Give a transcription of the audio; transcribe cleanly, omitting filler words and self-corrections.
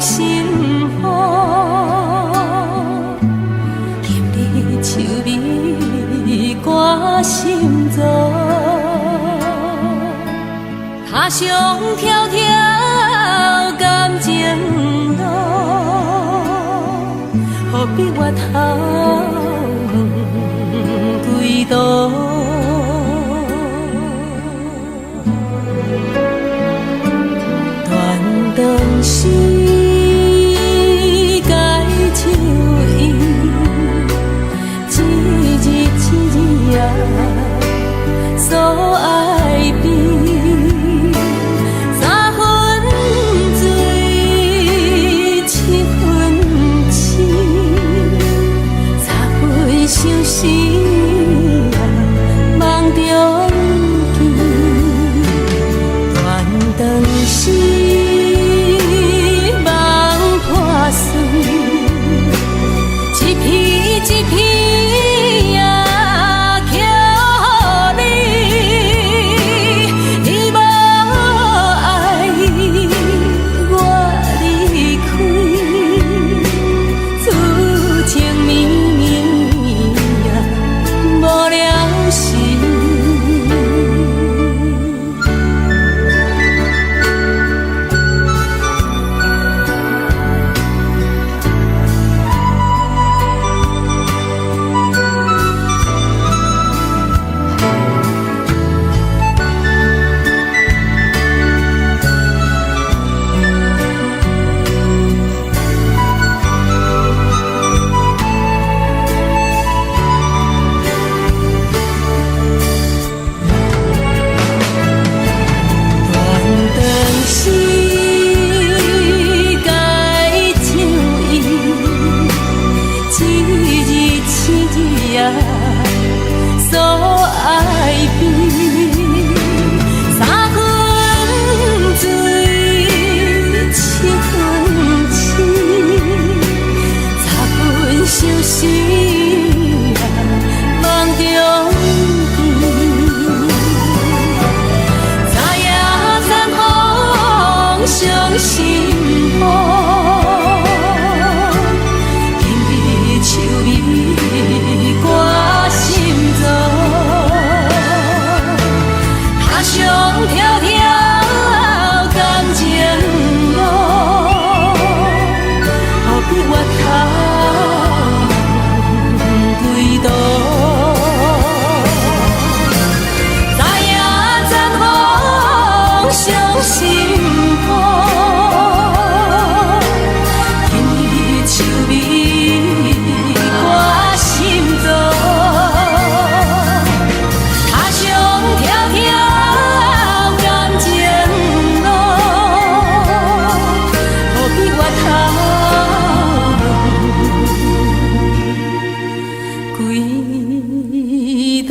心雨，今日秋味挂心座，他乡迢迢感情路，何必越头几度？断肠时该照伊，一日一日啊，所爱悲。三分醉，七分痴，三分相思啊，梦中见。断肠时。一片一片啊，叫你，你无爱我离开，此情绵绵啊，无了时。所爱悲，三分醉，七分痴，三分相思啊，梦中见。昨夜残风伤心雨，今日秋味挂心座，他乡迢迢感情路，何必越头几度？昨夜残风伤心雨，今日秋味挂心座，他乡迢迢感情路，何必越头几度？